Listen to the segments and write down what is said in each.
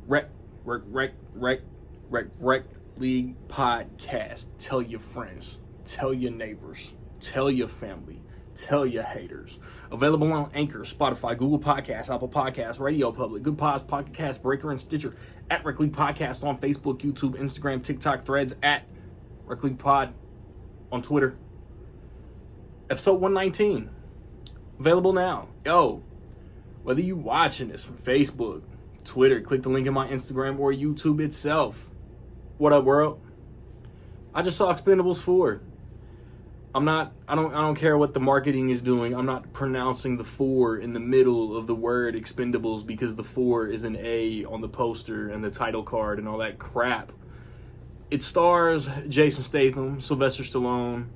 Rec, rec, rec, rec, rec League podcast. Tell your friends, tell your neighbors, tell your family, tell your haters. Available on Anchor, Spotify, Google Podcasts, Apple Podcasts, Radio Public, Good Pods, Pocket Cast, Breaker, and Stitcher. At Rec League Podcast on Facebook, YouTube, Instagram, TikTok, Threads. At Rec League Pod on Twitter. Episode 119. Available now. Yo, whether you watching this from Facebook, Twitter, click the link in my Instagram or YouTube itself. What up, world? I just saw Expend4bles 4. I don't care what the marketing is doing. I'm not pronouncing the 4 in the middle of the word Expendables because the 4 is an A on the poster and the title card and all that crap. It stars Jason Statham, Sylvester Stallone,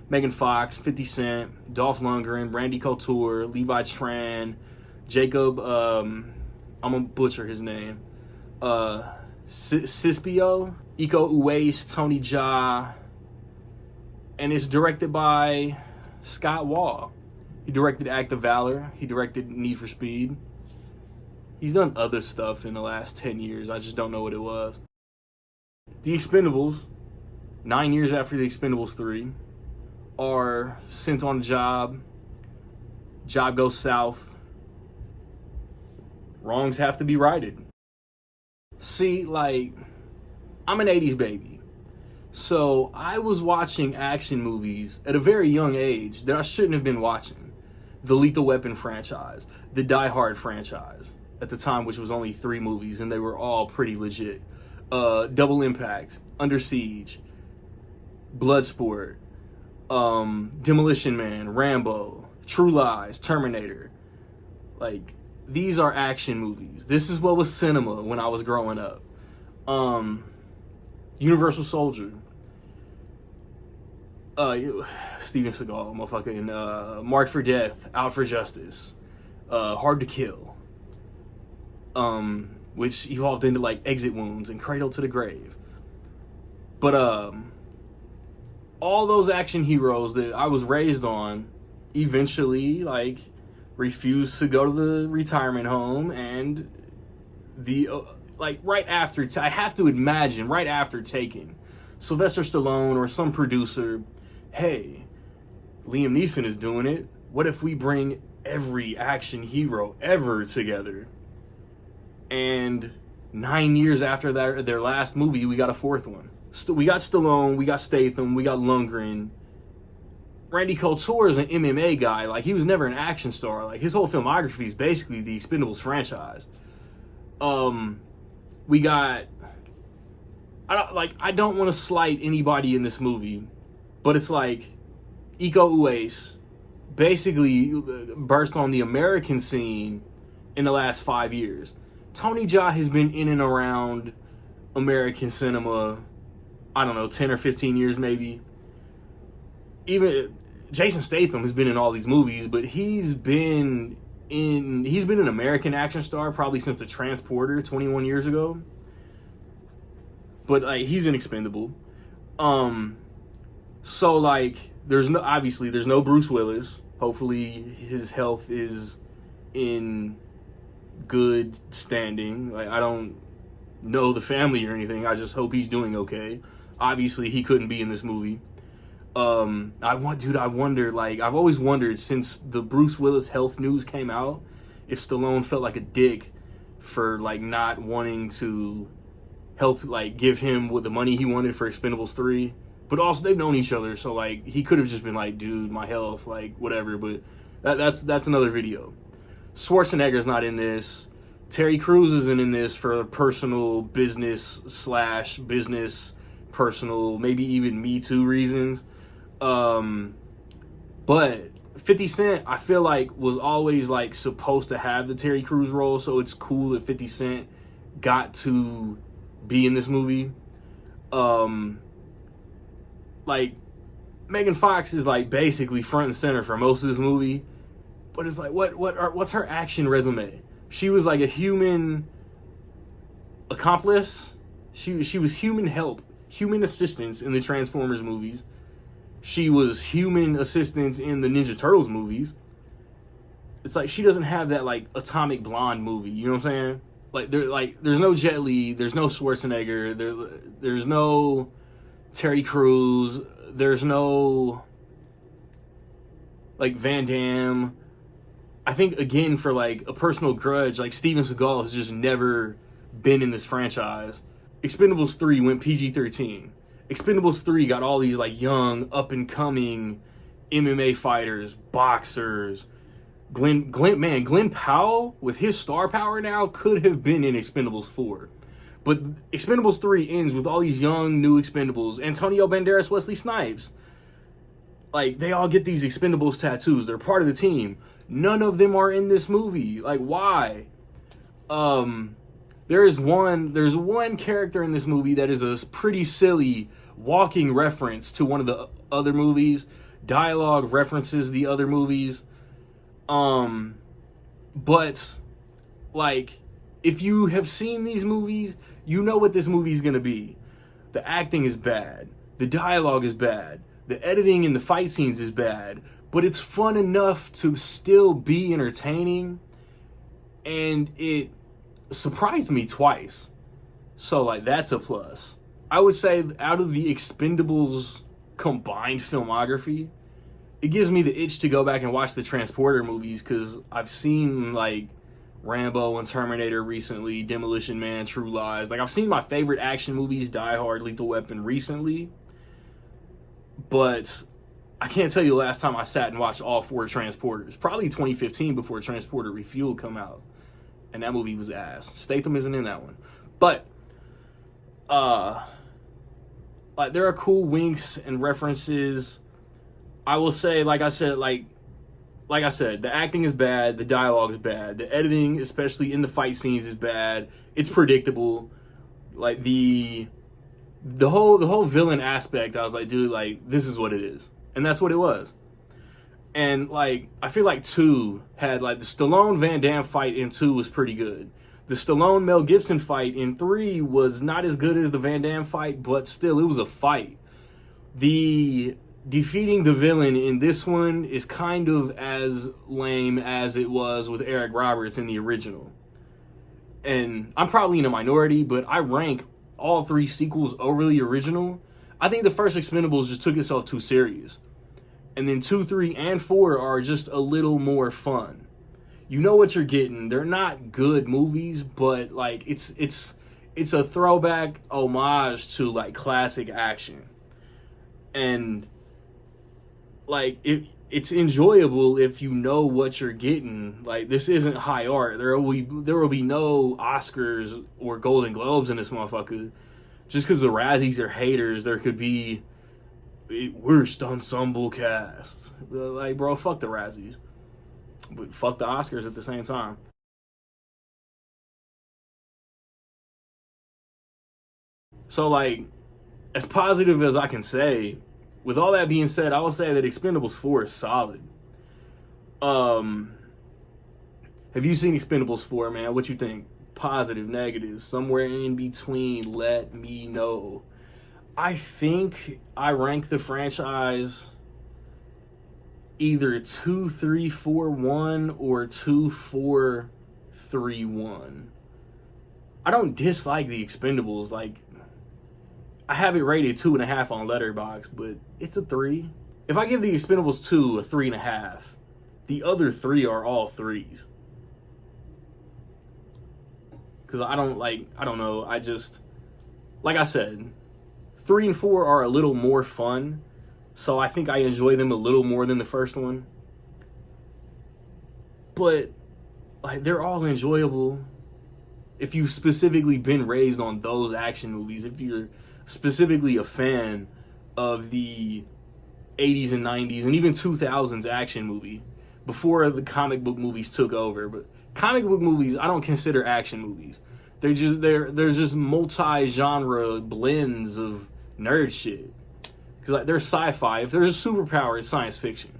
Megan Fox, 50 Cent, Dolph Lundgren, Randy Couture, Levi Tran, Jacob, I'm gonna butcher his name, Cispio, Iko Uwais, Tony Jaa, and it's directed by Scott Wall. He directed Act of Valor. He directed Need for Speed. He's done other stuff in the last 10 years. I just don't know what it was. The Expend4bles, 9 years after the Expend4bles 3, are sent on a job. Job goes south. Wrongs have to be righted. See, like, I'm an 80s baby. So I was watching action movies at a very young age that I shouldn't have been watching. The Lethal Weapon franchise, the Die Hard franchise, at the time, which was only 3 movies, and they were all pretty legit. Double Impact, Under Siege, Bloodsport, Demolition Man, Rambo, True Lies, Terminator. Like, these are action movies. This is what was cinema when I was growing up. Universal Soldier, Steven Seagal, motherfucking Marked for Death, Out for Justice, Hard to Kill, which evolved into like Exit Wounds and Cradle to the Grave. But all those action heroes that I was raised on eventually like refused to go to the retirement home, and the right after, I have to imagine, right after Taken, Sylvester Stallone or some producer, hey, Liam Neeson is doing it. What if we bring every action hero ever together? And 9 years after their last movie, we got a 4th one. We got Stallone, we got Statham, we got Lundgren. Randy Couture is an MMA guy. Like, he was never an action star. Like, his whole filmography is basically the Expend4bles franchise. We got, I don't want to slight anybody in this movie, but it's like Iko Uwais basically burst on the American scene in the last 5 years. Tony Jaa has been in and around American cinema, I don't know, 10 or 15 years maybe. Even Jason Statham has been in all these movies, but he's been an American action star probably since The Transporter 21 years ago. But like, he's an expendable. So like, there's no Bruce Willis. Hopefully his health is in good standing. Like, I don't know the family or anything. I just hope he's doing okay. Obviously he couldn't be in this movie. I wonder, like, I've always wondered since the Bruce Willis health news came out, if Stallone felt like a dick for, like, not wanting to help, like, give him what the money he wanted for Expend4bles 3. But also, they've known each other, so, like, he could have just been like, dude, my health, like, whatever. But that's another video. Schwarzenegger's not in this. Terry Crews isn't in this for personal business, personal, maybe even Me Too reasons. But 50 Cent, I feel like, was always like supposed to have the Terry Crews role, so it's cool that 50 Cent got to be in this movie. Like, Megan Fox is like basically front and center for most of this movie, but it's like, what's her action resume? She was like a human accomplice. She was human help, human assistance in the Transformers movies. She was human assistance in the Ninja Turtles movies. It's like she doesn't have that like Atomic Blonde movie, you know what I'm saying? there's no Jet Li, there's no Schwarzenegger, there's no Terry Crews, there's no like Van Damme. I think again for like a personal grudge, like Steven Seagal has just never been in this franchise. Expendables 3 went PG-13. Expendables 3 got all these like young, up and coming MMA fighters, boxers. Glenn Powell with his star power now could have been in Expendables 4. But Expendables 3 ends with all these young, new Expendables. Antonio Banderas, Wesley Snipes. Like, they all get these Expendables tattoos. They're part of the team. None of them are in this movie. Like, why? There's one character in this movie that is a pretty silly walking reference to one of the other movies. Dialogue references the other movies. But like, if you have seen these movies, you know what this movie is going to be. The acting is bad. The dialogue is bad. The editing in the fight scenes is bad. But it's fun enough to still be entertaining. And it surprised me twice. So, like, that's a plus. I would say out of the Expendables combined filmography, it gives me the itch to go back and watch the Transporter movies, because I've seen, like, Rambo and Terminator recently, Demolition Man, True Lies. Like, I've seen my favorite action movies, Die Hard, Lethal Weapon, recently. But I can't tell you the last time I sat and watched all 4 Transporters. Probably 2015 before Transporter Refueled come out. And that movie was ass. Statham isn't in that one. But, like, there are cool winks and references. I will say, like I said, the acting is bad, the dialogue is bad, the editing, especially in the fight scenes, is bad. It's predictable. Like, the whole villain aspect, I was like, dude, like, this is what it is. And that's what it was. And, like, I feel like 2 had, like, the Stallone Van Damme fight in 2 was pretty good. The Stallone Mel Gibson fight in 3 was not as good as the Van Damme fight, but still, it was a fight. The defeating the villain in this one is kind of as lame as it was with Eric Roberts in the original. And I'm probably in a minority, but I rank all 3 sequels over the original. I think the first Expendables just took itself too serious. And then 2, 3, and 4 are just a little more fun. You know what you're getting. They're not good movies, but like it's a throwback homage to like classic action. And like it's enjoyable if you know what you're getting. Like, this isn't high art. There will be no Oscars or Golden Globes in this motherfucker. Just because the Razzies are haters, there could be worst ensemble cast. Like, bro, fuck the Razzies, but fuck the Oscars at the same time. So, like, as positive as I can say, with all that being said, I will say that Expendables 4 is solid. Have you seen Expendables 4, man? What you think? Positive, negative, somewhere in between, let me know. I think I rank the franchise either 2, 3, 4, 1 or 2, 4, 3, 1. I don't dislike the Expendables. Like, I have it rated 2.5 on Letterboxd, but it's a 3. If I give the Expendables 2 a 3.5, the other 3 are all 3s. Because I don't know, I just, like I said, 3 and 4 are a little more fun, so I think I enjoy them a little more than the first one. But, like, they're all enjoyable if you've specifically been raised on those action movies, if you're specifically a fan of the 80s and 90s and even 2000s action movie before the comic book movies took over. But comic book movies I don't consider action movies. They're just multi-genre blends of nerd shit. Because, like, they're sci-fi. If there's a superpower, it's science fiction.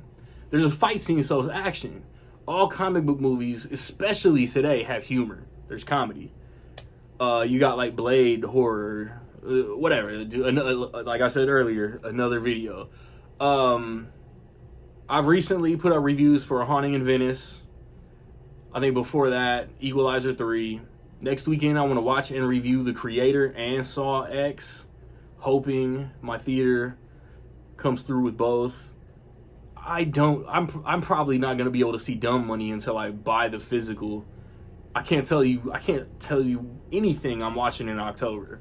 There's a fight scene, so it's action. All comic book movies, especially today, have humor. There's comedy. You got, like, Blade, horror, whatever. Like I said earlier, another video. I've recently put up reviews for A Haunting in Venice. I think before that, Equalizer 3. Next weekend, I want to watch and review The Creator and Saw X, hoping my theater comes through with both. I'm probably not going to be able to see Dumb Money until I buy the physical. I can't tell you anything I'm watching in October.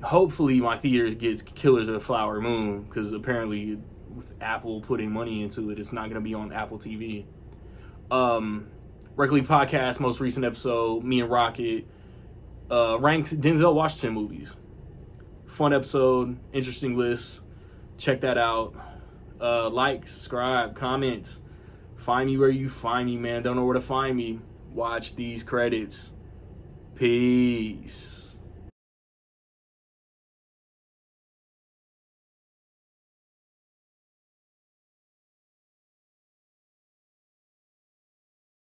Hopefully my theaters gets Killers of the Flower Moon, because apparently with Apple putting money into it, it's not going to be on Apple TV. Rec League Podcast, most recent episode, me and Rocket ranked Denzel Washington movies. Fun episode, interesting list. Check that out. Like, subscribe, comments. Find me where you find me, man. Don't know where to find me. Watch these credits. Peace.